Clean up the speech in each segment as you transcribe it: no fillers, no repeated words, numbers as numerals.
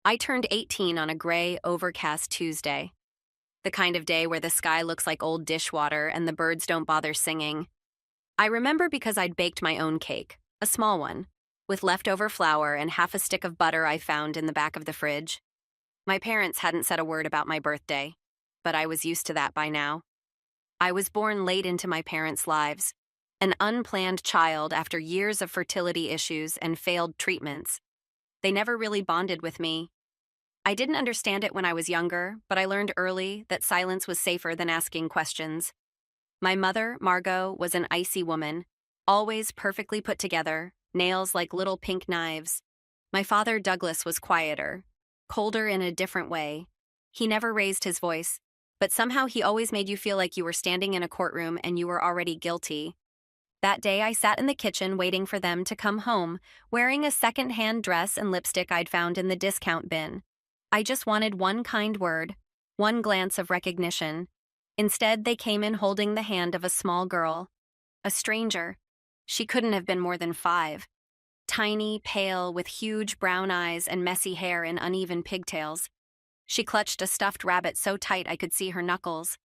I turned 18 on a gray, overcast Tuesday. The kind of day where the sky looks like old dishwater and the birds don't bother singing. I remember because I'd baked my own cake, a small one, with leftover flour and half a stick of butter I found in the back of the fridge. My parents hadn't said a word about my birthday, but I was used to that by now. I was born late into my parents' lives, an unplanned child after years of fertility issues and failed treatments. They never really bonded with me. I didn't understand it when I was younger, but I learned early that silence was safer than asking questions. My mother, Margot, was an icy woman, always perfectly put together, nails like little pink knives. My father, Douglas, was quieter, colder in a different way. He never raised his voice, but somehow he always made you feel like you were standing in a courtroom and you were already guilty. That day, I sat in the kitchen waiting for them to come home, wearing a second-hand dress and lipstick I'd found in the discount bin. I just wanted one kind word, one glance of recognition. Instead, they came in holding the hand of a small girl. A stranger. She couldn't have been more than 5. Tiny, pale, with huge brown eyes and messy hair in uneven pigtails. She clutched a stuffed rabbit so tight I could see her knuckles.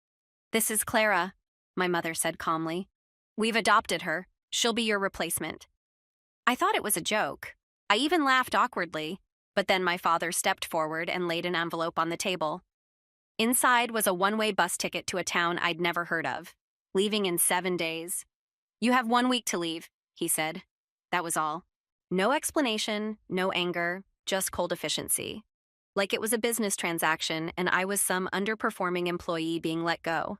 "This is Clara," my mother said calmly. "We've adopted her. She'll be your replacement." I thought it was a joke. I even laughed awkwardly, but then my father stepped forward and laid an envelope on the table. Inside was a one-way bus ticket to a town I'd never heard of, leaving in 7 days. "You have 1 week to leave," he said. That was all. No explanation, no anger, just cold efficiency. Like it was a business transaction and I was some underperforming employee being let go.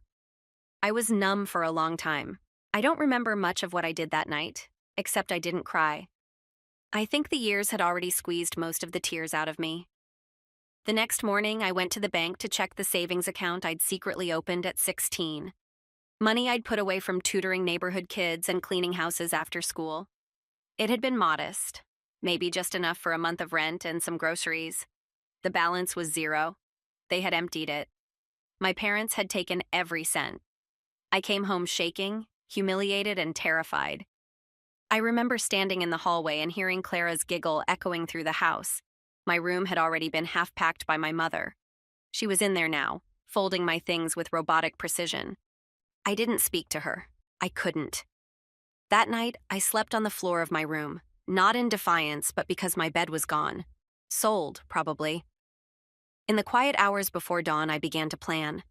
I was numb for a long time. I don't remember much of what I did that night, except I didn't cry. I think the years had already squeezed most of the tears out of me. The next morning, I went to the bank to check the savings account I'd secretly opened at 16. Money I'd put away from tutoring neighborhood kids and cleaning houses after school. It had been modest, maybe just enough for a month of rent and some groceries. The balance was 0. They had emptied it. My parents had taken every cent. I came home shaking, humiliated, and terrified. I remember standing in the hallway and hearing Clara's giggle echoing through the house. My room had already been half-packed by my mother. She was in there now, folding my things with robotic precision. I didn't speak to her. I couldn't. That night, I slept on the floor of my room, not in defiance, but because my bed was gone. Sold, probably. In the quiet hours before dawn, I began to plan.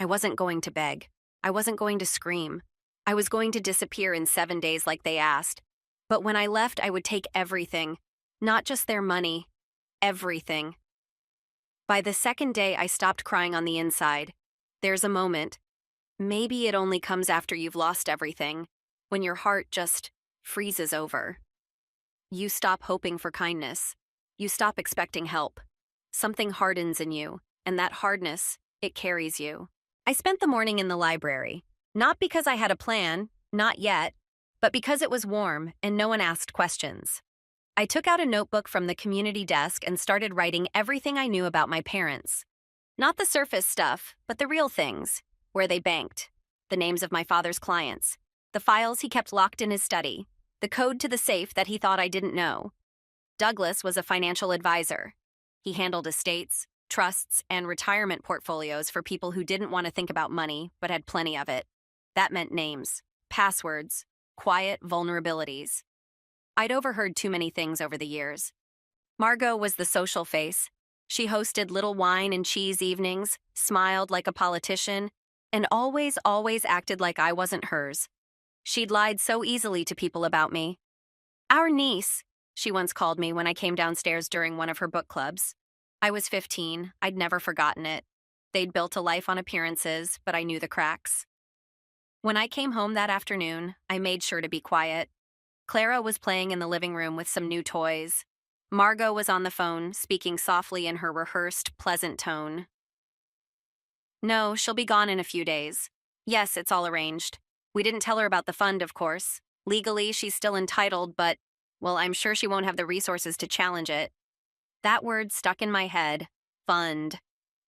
I wasn't going to beg. I wasn't going to scream. I was going to disappear in 7 days like they asked. But when I left, I would take everything. Not just their money. Everything. By the second day, I stopped crying on the inside. There's a moment. Maybe it only comes after you've lost everything, when your heart just freezes over. You stop hoping for kindness. You stop expecting help. Something hardens in you, and that hardness, it carries you. I spent the morning in the library, not because I had a plan, not yet, but because it was warm and no one asked questions. I took out a notebook from the community desk and started writing everything I knew about my parents. Not the surface stuff, but the real things. Where they banked, the names of my father's clients, the files he kept locked in his study, the code to the safe that he thought I didn't know. Douglas was a financial advisor. He handled estates, trusts, and retirement portfolios for people who didn't want to think about money but had plenty of it. That meant names, passwords, quiet vulnerabilities. I'd overheard too many things over the years. Margot was the social face. She hosted little wine and cheese evenings, smiled like a politician, and always acted like I wasn't hers. She'd lied so easily to people about me. "Our niece," she once called me when I came downstairs during one of her book clubs. I was 15. I'd never forgotten it. They'd built a life on appearances, but I knew the cracks. When I came home that afternoon, I made sure to be quiet. Clara was playing in the living room with some new toys. Margot was on the phone, speaking softly in her rehearsed, pleasant tone. "No, she'll be gone in a few days. Yes, it's all arranged. We didn't tell her about the fund, of course. Legally, she's still entitled, but, well, I'm sure she won't have the resources to challenge it." That word stuck in my head. Fund.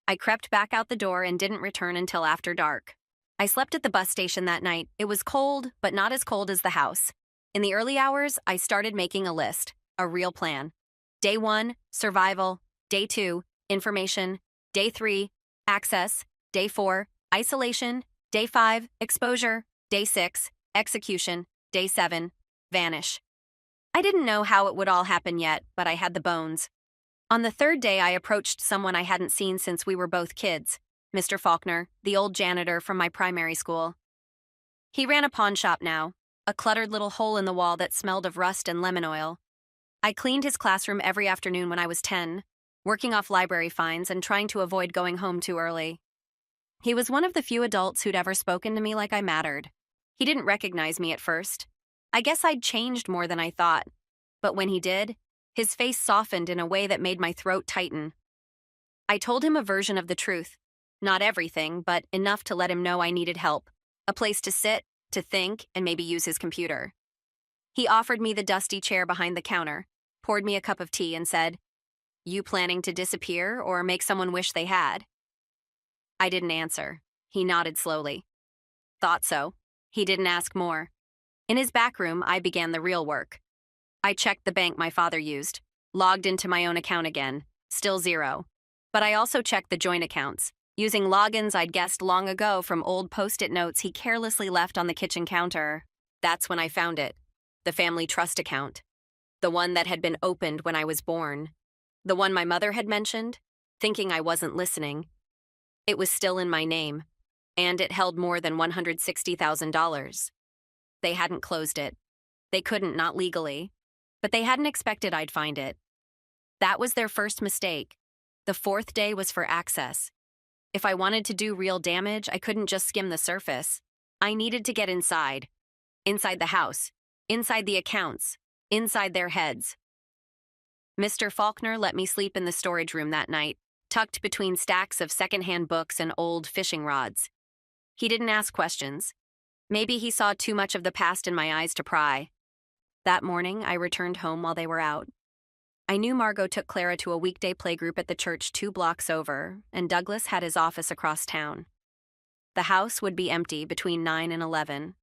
I crept back out the door and didn't return until after dark. I slept at the bus station that night. It was cold, but not as cold as the house. In the early hours, I started making a list, a real plan. Day 1, survival. Day 2, information. Day 3, access. Day 4, isolation. Day 5, exposure. Day 6, execution. Day 7, vanish. I didn't know how it would all happen yet, but I had the bones. On the third day, I approached someone I hadn't seen since we were both kids, Mr. Faulkner, the old janitor from my primary school. He ran a pawn shop now, a cluttered little hole in the wall that smelled of rust and lemon oil. I cleaned his classroom every afternoon when I was 10, working off library fines and trying to avoid going home too early. He was one of the few adults who'd ever spoken to me like I mattered. He didn't recognize me at first. I guess I'd changed more than I thought. But when he did, his face softened in a way that made my throat tighten. I told him a version of the truth. Not everything, but enough to let him know I needed help. A place to sit, to think, and maybe use his computer. He offered me the dusty chair behind the counter, poured me a cup of tea, and said, "You planning to disappear or make someone wish they had?" I didn't answer. He nodded slowly. Thought so. He didn't ask more. In his back room, I began the real work. I checked the bank my father used, logged into my own account again, still zero. But I also checked the joint accounts, using logins I'd guessed long ago from old Post-it notes he carelessly left on the kitchen counter. That's when I found it. The family trust account. The one that had been opened when I was born. The one my mother had mentioned, thinking I wasn't listening. It was still in my name, and it held more than $160,000. They hadn't closed it. They couldn't, not legally. But they hadn't expected I'd find it. That was their first mistake. The fourth day was for access. If I wanted to do real damage, I couldn't just skim the surface. I needed to get inside. Inside the house. Inside the accounts. Inside their heads. Mr. Faulkner let me sleep in the storage room that night, tucked between stacks of secondhand books and old fishing rods. He didn't ask questions. Maybe he saw too much of the past in my eyes to pry. That morning, I returned home while they were out. I knew Margot took Clara to a weekday playgroup at the church 2 blocks over, and Douglas had his office across town. The house would be empty between 9 and 11.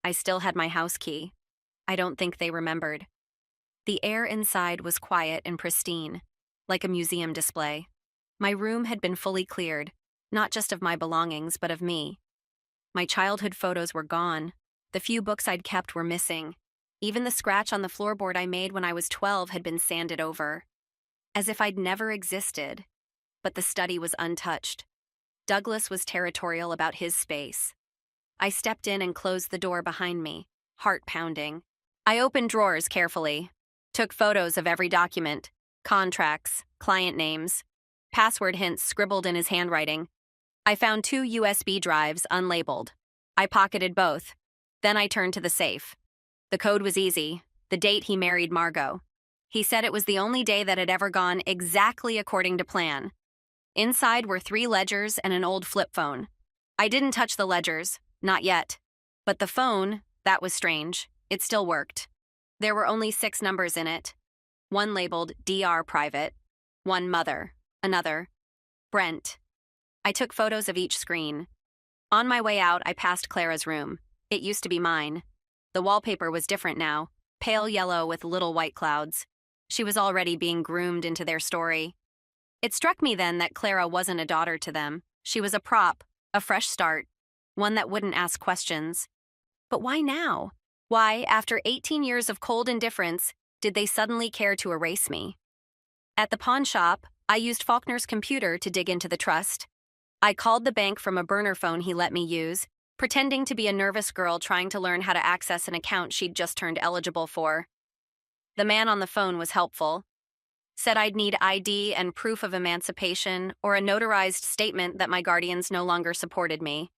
I still had my house key. I don't think they remembered. The air inside was quiet and pristine, like a museum display. My room had been fully cleared, not just of my belongings, but of me. My childhood photos were gone. The few books I'd kept were missing. Even the scratch on the floorboard I made when I was 12 had been sanded over, as if I'd never existed. But the study was untouched. Douglas was territorial about his space. I stepped in and closed the door behind me, heart pounding. I opened drawers carefully, took photos of every document, contracts, client names, password hints scribbled in his handwriting. I found 2 USB drives unlabeled. I pocketed both. Then I turned to the safe. The code was easy. The date he married Margot. He said it was the only day that had ever gone exactly according to plan. Inside were 3 ledgers and an old flip phone. I didn't touch the ledgers, not yet. But the phone, that was strange. It still worked. There were only 6 numbers in it. One labeled DR Private, one Mother, another Brent. I took photos of each screen. On my way out, I passed Clara's room. It used to be mine. The wallpaper was different now, pale yellow with little white clouds. She was already being groomed into their story. It struck me then that Clara wasn't a daughter to them. She was a prop, a fresh start, one that wouldn't ask questions. But why now? Why, after 18 years of cold indifference, did they suddenly care to erase me? At the pawn shop, I used Faulkner's computer to dig into the trust. I called the bank from a burner phone he let me use, pretending to be a nervous girl trying to learn how to access an account she'd just turned eligible for. The man on the phone was helpful. Said I'd need ID and proof of emancipation or a notarized statement that my guardians no longer supported me.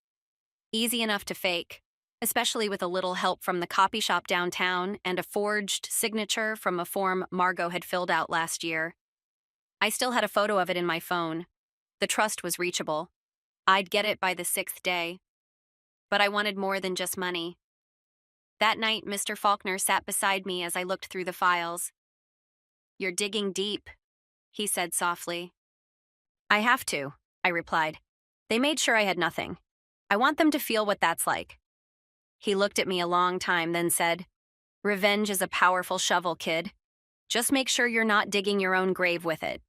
Easy enough to fake, especially with a little help from the copy shop downtown and a forged signature from a form Margot had filled out last year. I still had a photo of it in my phone. The trust was reachable. I'd get it by the 6th day. But I wanted more than just money. That night, Mr. Faulkner sat beside me as I looked through the files. "You're digging deep," he said softly. "I have to," I replied. "They made sure I had nothing. I want them to feel what that's like." He looked at me a long time, then said, "Revenge is a powerful shovel, kid. Just make sure you're not digging your own grave with it."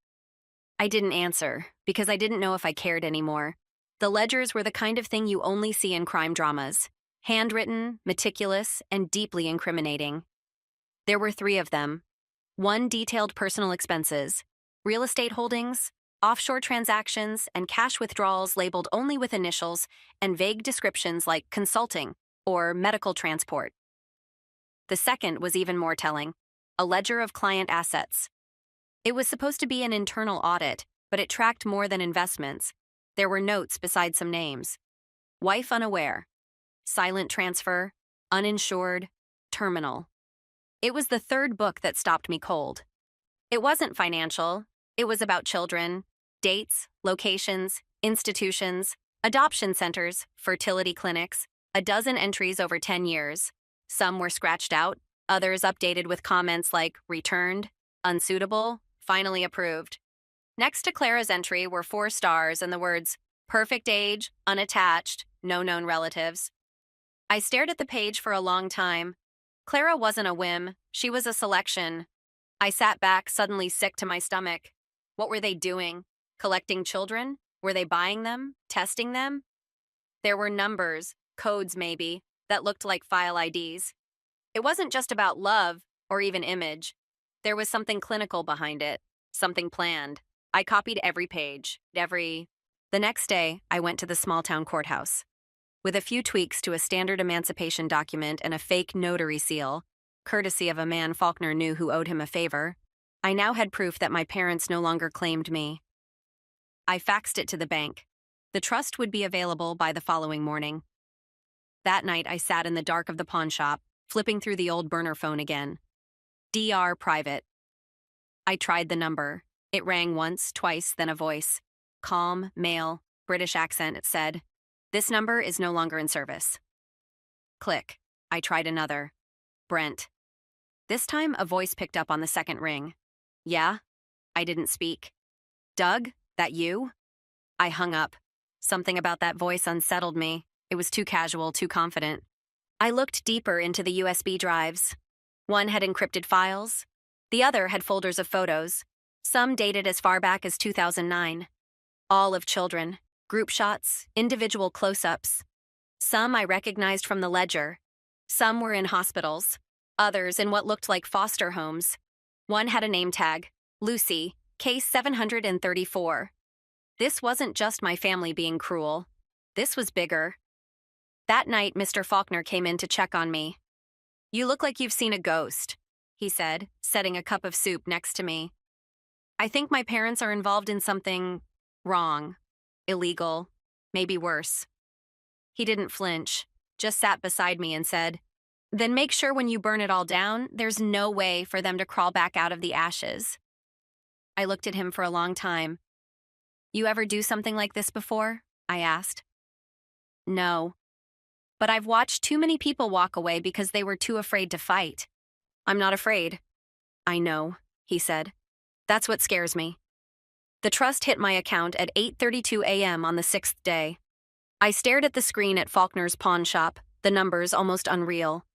I didn't answer, because I didn't know if I cared anymore. The ledgers were the kind of thing you only see in crime dramas. Handwritten, meticulous, and deeply incriminating. There were 3 of them. 1 detailed personal expenses, real estate holdings, offshore transactions, and cash withdrawals labeled only with initials and vague descriptions like consulting or medical transport. The second was even more telling, a ledger of client assets. It was supposed to be an internal audit, but it tracked more than investments. There were notes beside some names. Wife unaware, silent transfer, uninsured, terminal. It was the 3rd book that stopped me cold. It wasn't financial. It was about children, dates, locations, institutions, adoption centers, fertility clinics, a dozen entries over 10 years. Some were scratched out, others updated with comments like returned, unsuitable, finally approved. Next to Clara's entry were 4 stars and the words, perfect age, unattached, no known relatives. I stared at the page for a long time. Clara wasn't a whim, she was a selection. I sat back, suddenly sick to my stomach. What were they doing? Collecting children? Were they buying them? Testing them? There were numbers, codes maybe, that looked like file IDs. It wasn't just about love, or even image. There was something clinical behind it, something planned. I copied every page, The next day, I went to the small-town courthouse. With a few tweaks to a standard emancipation document and a fake notary seal, courtesy of a man Faulkner knew who owed him a favor, I now had proof that my parents no longer claimed me. I faxed it to the bank. The trust would be available by the following morning. That night, I sat in the dark of the pawn shop, flipping through the old burner phone again. DR private. I tried the number. It rang once, twice, then a voice. Calm, male, British accent, it said, "This number is no longer in service." Click. I tried another. Brent. This time, a voice picked up on the second ring. Yeah? I didn't speak. Doug, that you? I hung up. Something about that voice unsettled me. It was too casual, too confident. I looked deeper into the USB drives. One had encrypted files. The other had folders of photos, some dated as far back as 2009. All of children, group shots, individual close-ups. Some I recognized from the ledger. Some were in hospitals, others in what looked like foster homes. One had a name tag, Lucy, case 734. This wasn't just my family being cruel. This was bigger. That night, Mr. Faulkner came in to check on me. "You look like you've seen a ghost," he said, setting a cup of soup next to me. "I think my parents are involved in something wrong, illegal, maybe worse." He didn't flinch, just sat beside me and said, "Then make sure when you burn it all down, there's no way for them to crawl back out of the ashes." I looked at him for a long time. "You ever do something like this before?" I asked. "No. But I've watched too many people walk away because they were too afraid to fight." "I'm not afraid." "I know," he said. "That's what scares me." The trust hit my account at 8:32 a.m. on the 6th day. I stared at the screen at Faulkner's pawn shop, the numbers almost unreal.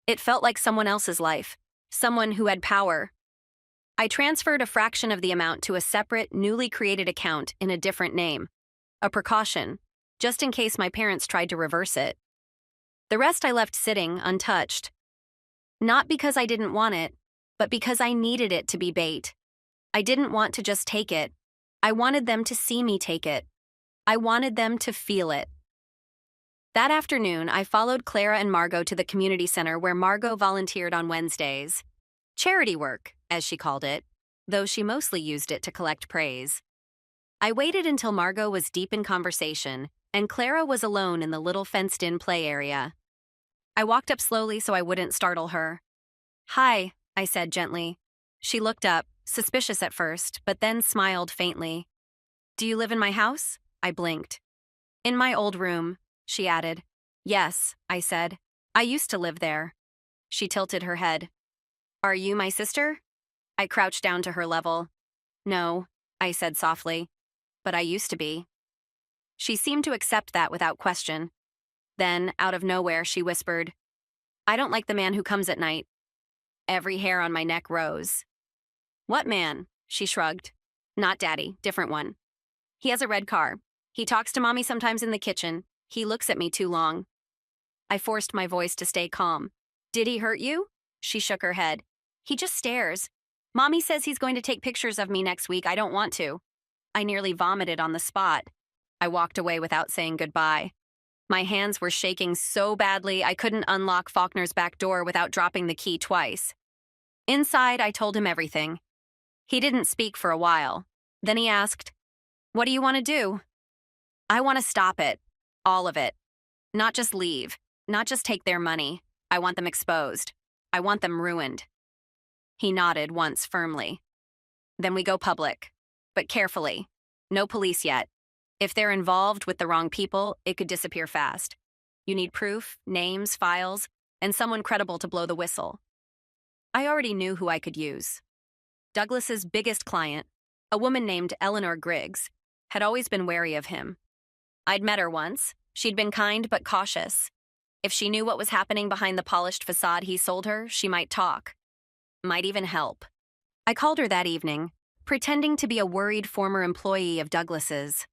It felt like someone else's life, someone who had power. I transferred a fraction of the amount to a separate, newly created account in a different name. A precaution, just in case my parents tried to reverse it. The rest I left sitting, untouched. Not because I didn't want it, but because I needed it to be bait. I didn't want to just take it. I wanted them to see me take it. I wanted them to feel it. That afternoon, I followed Clara and Margot to the community center where Margot volunteered on Wednesdays. Charity work, as she called it, though she mostly used it to collect praise. I waited until Margot was deep in conversation, and Clara was alone in the little fenced-in play area. I walked up slowly so I wouldn't startle her. "Hi," I said gently. She looked up, suspicious at first, but then smiled faintly. "Do you live in my house?" I blinked. "In my old room," she added. "Yes," I said. "I used to live there." She tilted her head. "Are you my sister?" I crouched down to her level. "No," I said softly, "but I used to be." She seemed to accept that without question. Then, out of nowhere, she whispered, "I don't like the man who comes at night." Every hair on my neck rose. "What man?" she shrugged. Not Daddy, different one. He has a red car. He talks to Mommy sometimes in the kitchen. He looks at me too long. I forced my voice to stay calm. Did he hurt you? She shook her head. He just stares. Mommy says he's going to take pictures of me next week. I don't want to. I nearly vomited on the spot. I walked away without saying goodbye. My hands were shaking so badly I couldn't unlock Faulkner's back door without dropping the key twice. Inside, I told him everything. He didn't speak for a while. Then he asked, "What do you want to do?" "I want to stop it. All of it. Not just leave. Not just take their money. I want them exposed. I want them ruined." He nodded once firmly. "Then we go public. But carefully. No police yet. If they're involved with the wrong people, it could disappear fast. You need proof, names, files, and someone credible to blow the whistle." I already knew who I could use. Douglas's biggest client, a woman named Eleanor Griggs, had always been wary of him. I'd met her once. She'd been kind but cautious. If she knew what was happening behind the polished facade he sold her, she might talk. Might even help. I called her that evening, pretending to be a worried former employee of Douglas's.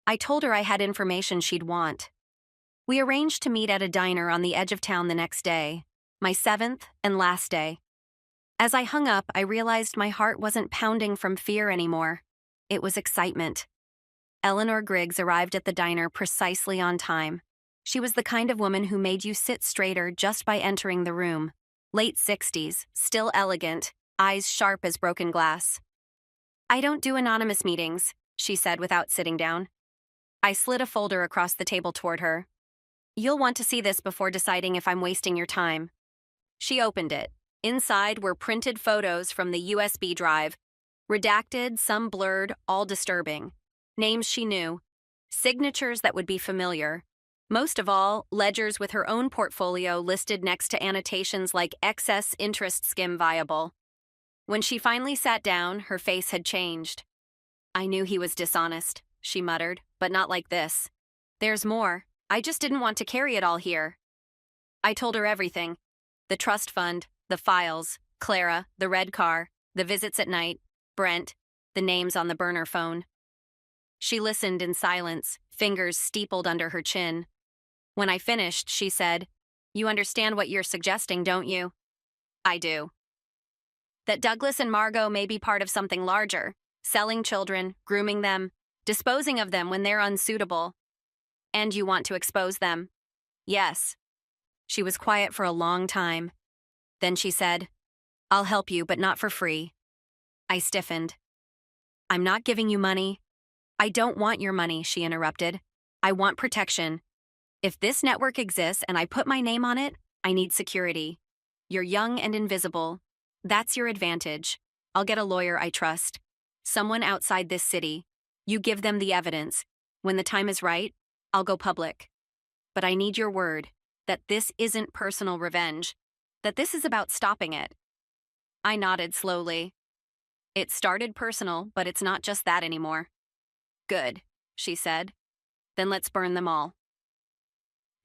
I told her I had information she'd want. We arranged to meet at a diner on the edge of town the next day, my 7th and last day. As I hung up, I realized my heart wasn't pounding from fear anymore. It was excitement. Eleanor Griggs arrived at the diner precisely on time. She was the kind of woman who made you sit straighter just by entering the room. Late 60s, still elegant, eyes sharp as broken glass. "I don't do anonymous meetings," she said without sitting down. I slid a folder across the table toward her. "You'll want to see this before deciding if I'm wasting your time." She opened it. Inside were printed photos from the USB drive. Redacted, some blurred, all disturbing. Names she knew. Signatures that would be familiar. Most of all, ledgers with her own portfolio listed next to annotations like excess interest skim viable. When she finally sat down, her face had changed. "I knew he was dishonest," she muttered, "but not like this. There's more. I just didn't want to carry it all here." I told her everything. The trust fund, the files, Clara, the red car, the visits at night, Brent, the names on the burner phone. She listened in silence, fingers steepled under her chin. When I finished, she said, "You understand what you're suggesting, don't you?" "I do." "That Douglas and Margot may be part of something larger, selling children, grooming them, disposing of them when they're unsuitable. And you want to expose them?" "Yes." She was quiet for a long time. Then she said, "I'll help you, but not for free." I stiffened. "I'm not giving you money." "I don't want your money," she interrupted. "I want protection. If this network exists and I put my name on it, I need security. You're young and invisible. That's your advantage. I'll get a lawyer I trust. Someone outside this city. You give them the evidence. When the time is right, I'll go public. But I need your word that this isn't personal revenge, that this is about stopping it." I nodded slowly. "It started personal, but it's not just that anymore." "Good," she said. "Then let's burn them all."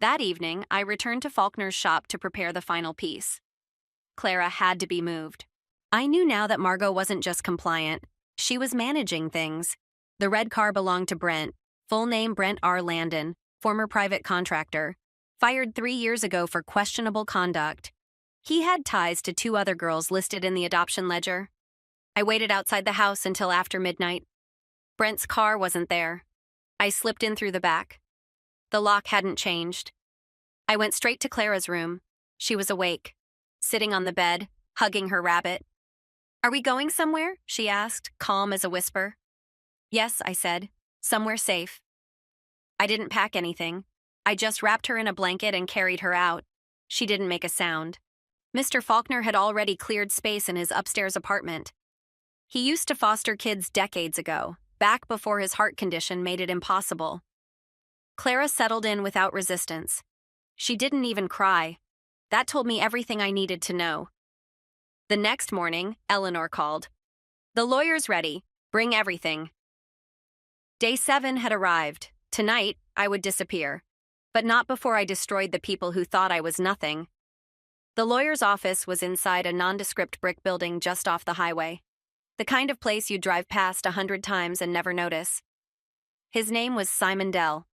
That evening, I returned to Faulkner's shop to prepare the final piece. Clara had to be moved. I knew now that Margot wasn't just compliant. She was managing things. The red car belonged to Brent, full name Brent R. Landon, former private contractor, fired 3 years ago for questionable conduct. He had ties to 2 other girls listed in the adoption ledger. I waited outside the house until after midnight. Brent's car wasn't there. I slipped in through the back. The lock hadn't changed. I went straight to Clara's room. She was awake, sitting on the bed, hugging her rabbit. "Are we going somewhere?" she asked, calm as a whisper. "Yes," I said, "somewhere safe." I didn't pack anything. I just wrapped her in a blanket and carried her out. She didn't make a sound. Mr. Faulkner had already cleared space in his upstairs apartment. He used to foster kids decades ago, back before his heart condition made it impossible. Clara settled in without resistance. She didn't even cry. That told me everything I needed to know. The next morning, Eleanor called. "The lawyer's ready. Bring everything." Day 7 had arrived. Tonight, I would disappear. But not before I destroyed the people who thought I was nothing. The lawyer's office was inside a nondescript brick building just off the highway. The kind of place you'd drive past 100 times and never notice. His name was Simon Dell.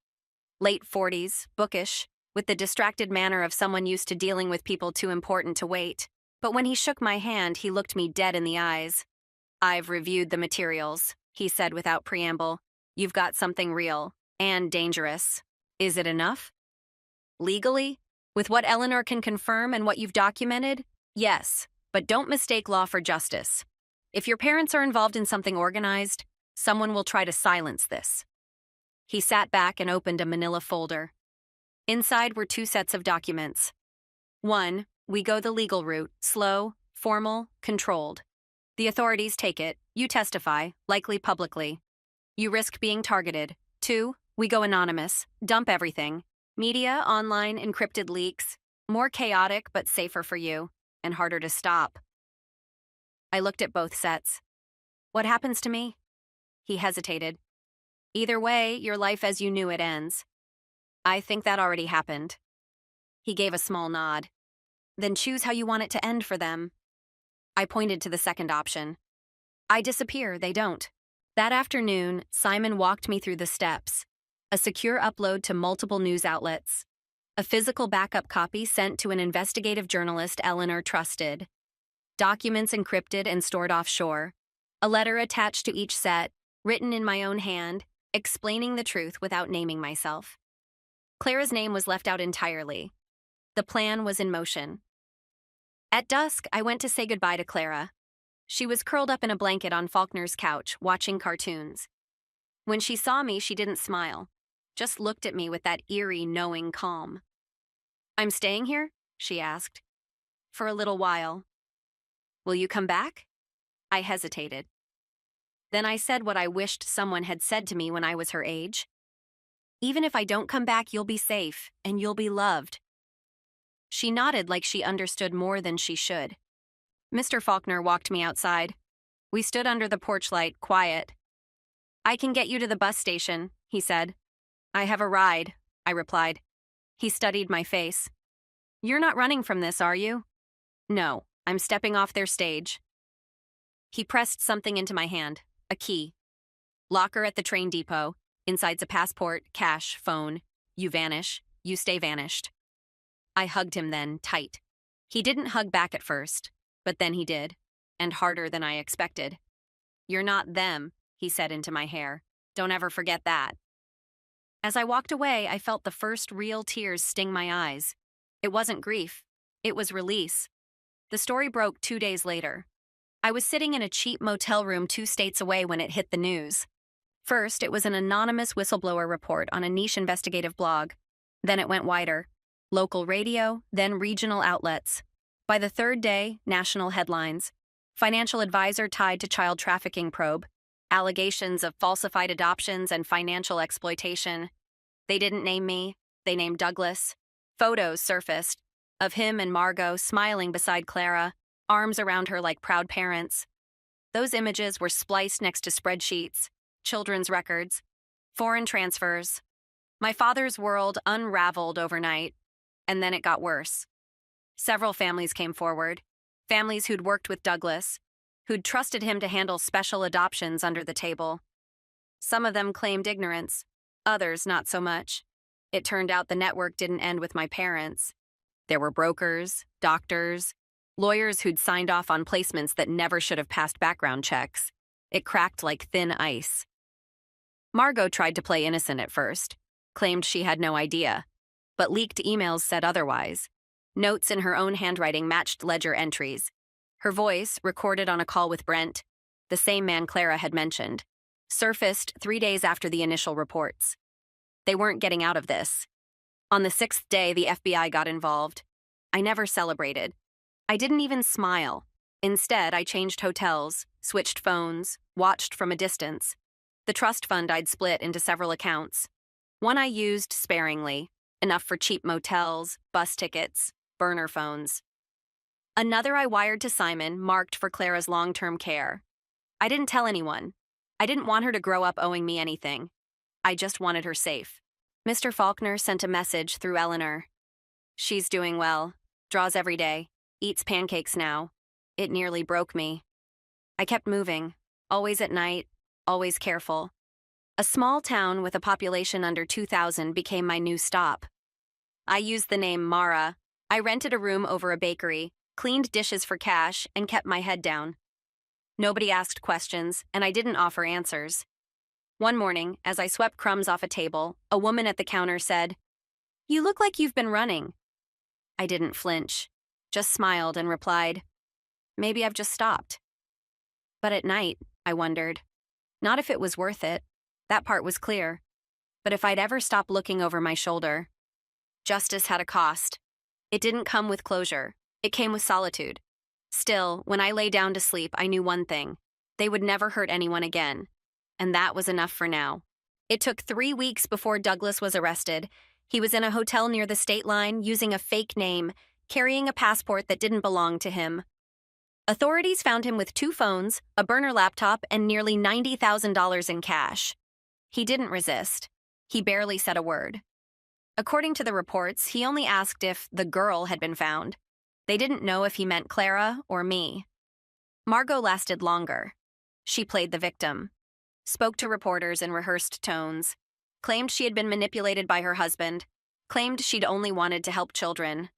Late 40s, bookish, with the distracted manner of someone used to dealing with people too important to wait. But when he shook my hand, he looked me dead in the eyes. "I've reviewed the materials," he said without preamble. "You've got something real and dangerous. Is it enough?" "Legally? With what Eleanor can confirm and what you've documented? Yes, but don't mistake law for justice. If your parents are involved in something organized, someone will try to silence this." He sat back and opened a manila folder. Inside were 2 sets of documents. 1, we go the legal route, slow, formal, controlled. The authorities take it, you testify, likely publicly. You risk being targeted. 2, we go anonymous, dump everything. Media, online, encrypted leaks. More chaotic, but safer for you, and harder to stop. I looked at both sets. "What happens to me?" He hesitated. "Either way, your life as you knew it ends." "I think that already happened." He gave a small nod. "Then choose how you want it to end for them." I pointed to the second option. "I disappear, they don't." That afternoon, Simon walked me through the steps. A secure upload to multiple news outlets. A physical backup copy sent to an investigative journalist Eleanor trusted. Documents encrypted and stored offshore. A letter attached to each set, written in my own hand, explaining the truth without naming myself. Clara's name was left out entirely. The plan was in motion. At dusk, I went to say goodbye to Clara. She was curled up in a blanket on Faulkner's couch, watching cartoons. When she saw me, she didn't smile, just looked at me with that eerie, knowing calm. "I'm staying here?" she asked. "For a little while." "Will you come back?" I hesitated. Then I said what I wished someone had said to me when I was her age. "Even if I don't come back, you'll be safe, and you'll be loved." She nodded like she understood more than she should. Mr. Faulkner walked me outside. We stood under the porch light, quiet. "I can get you to the bus station," he said. "I have a ride," I replied. He studied my face. "You're not running from this, are you?" "No, I'm stepping off their stage." He pressed something into my hand, a key. "Locker at the train depot. Inside's a passport, cash, phone. You vanish, you stay vanished." I hugged him then, tight. He didn't hug back at first, but then he did, and harder than I expected. "You're not them," he said into my hair. "Don't ever forget that." As I walked away, I felt the first real tears sting my eyes. It wasn't grief. It was release. The story broke 2 days later. I was sitting in a cheap motel room 2 states away when it hit the news. First, it was an anonymous whistleblower report on a niche investigative blog. Then it went wider. Local radio, then regional outlets. By the 3rd day, national headlines. Financial advisor tied to child trafficking probe. Allegations of falsified adoptions and financial exploitation. They didn't name me. They named Douglas. Photos surfaced of him and Margot smiling beside Clara, arms around her like proud parents. Those images were spliced next to spreadsheets, children's records, foreign transfers. My father's world unraveled overnight, and then it got worse. Several families came forward, families who'd worked with Douglas, who'd trusted him to handle special adoptions under the table. Some of them claimed ignorance, others not so much. It turned out the network didn't end with my parents. There were brokers, doctors, lawyers who'd signed off on placements that never should have passed background checks. It cracked like thin ice. Margot tried to play innocent at first, claimed she had no idea, but leaked emails said otherwise. Notes in her own handwriting matched ledger entries. Her voice, recorded on a call with Brent, the same man Clara had mentioned, surfaced 3 days after the initial reports. They weren't getting out of this. On the 6th day, the FBI got involved. I never celebrated. I didn't even smile. Instead, I changed hotels, switched phones, watched from a distance. The trust fund I'd split into several accounts. One I used sparingly, enough for cheap motels, bus tickets, burner phones. Another I wired to Simon, marked for Clara's long-term care. I didn't tell anyone. I didn't want her to grow up owing me anything. I just wanted her safe. Mr. Faulkner sent a message through Eleanor. "She's doing well. Draws every day. Eats pancakes now. It nearly broke me." I kept moving, always at night, always careful. A small town with a population under 2,000 became my new stop. I used the name Mara. I rented a room over a bakery, cleaned dishes for cash, and kept my head down. Nobody asked questions, and I didn't offer answers. One morning, as I swept crumbs off a table, a woman at the counter said, "You look like you've been running." I didn't flinch, just smiled and replied, "Maybe I've just stopped." But at night, I wondered, not if it was worth it. That part was clear. But if I'd ever stop looking over my shoulder. Justice had a cost. It didn't come with closure. It came with solitude. Still, when I lay down to sleep, I knew one thing. They would never hurt anyone again. And that was enough for now. It took 3 weeks before Douglas was arrested. He was in a hotel near the state line, using a fake name, carrying a passport that didn't belong to him. Authorities found him with 2 phones, a burner laptop, and nearly $90,000 in cash. He didn't resist. He barely said a word. According to the reports, he only asked if the girl had been found. They didn't know if he meant Clara or me. Margot lasted longer. She played the victim, spoke to reporters in rehearsed tones, claimed she had been manipulated by her husband, claimed she'd only wanted to help children.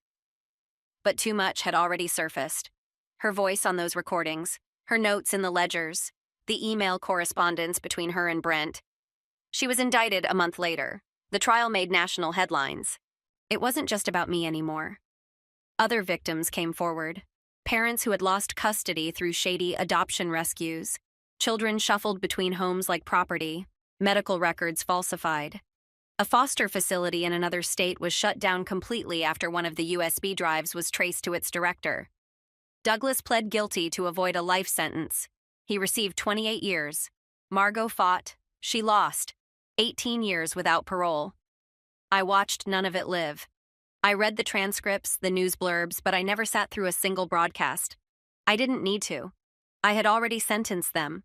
But too much had already surfaced. Her voice on those recordings, her notes in the ledgers, the email correspondence between her and Brent. She was indicted a month later. The trial made national headlines. It wasn't just about me anymore. Other victims came forward. Parents who had lost custody through shady adoption rescues. Children shuffled between homes like property. Medical records falsified. A foster facility in another state was shut down completely after one of the USB drives was traced to its director. Douglas pled guilty to avoid a life sentence. He received 28 years. Margot fought. She lost. 18 years without parole. I watched none of it live. I read the transcripts, the news blurbs, but I never sat through a single broadcast. I didn't need to. I had already sentenced them.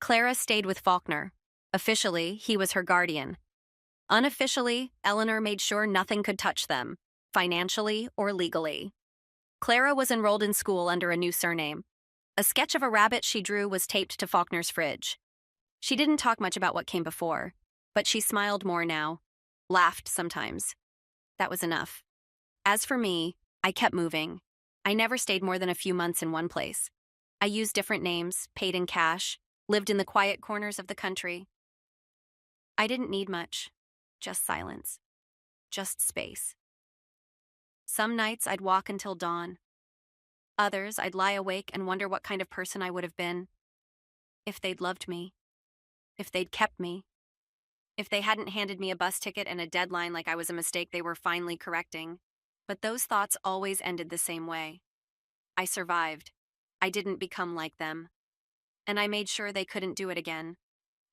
Clara stayed with Faulkner. Officially, he was her guardian. Unofficially, Eleanor made sure nothing could touch them, financially or legally. Clara was enrolled in school under a new surname. A sketch of a rabbit she drew was taped to Faulkner's fridge. She didn't talk much about what came before, but she smiled more now, laughed sometimes. That was enough. As for me, I kept moving. I never stayed more than a few months in one place. I used different names, paid in cash, lived in the quiet corners of the country. I didn't need much, just silence, just space. Some nights I'd walk until dawn. Others I'd lie awake and wonder what kind of person I would have been. If they'd loved me. If they'd kept me. If they hadn't handed me a bus ticket and a deadline like I was a mistake they were finally correcting. But those thoughts always ended the same way. I survived. I didn't become like them. And I made sure they couldn't do it again.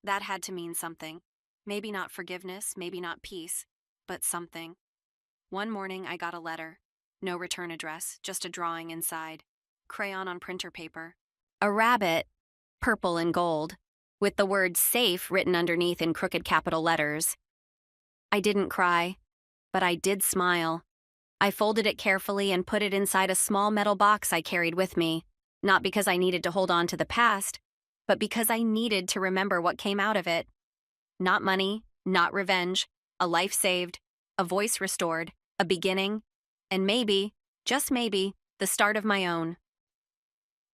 That had to mean something. Maybe not forgiveness, maybe not peace, but something. One morning I got a letter. No return address, just a drawing inside. Crayon on printer paper. A rabbit, purple and gold, with the word safe written underneath in crooked capital letters. I didn't cry, but I did smile. I folded it carefully and put it inside a small metal box I carried with me, not because I needed to hold on to the past, but because I needed to remember what came out of it. Not money, not revenge, a life saved, a voice restored, a beginning, and maybe, just maybe, the start of my own.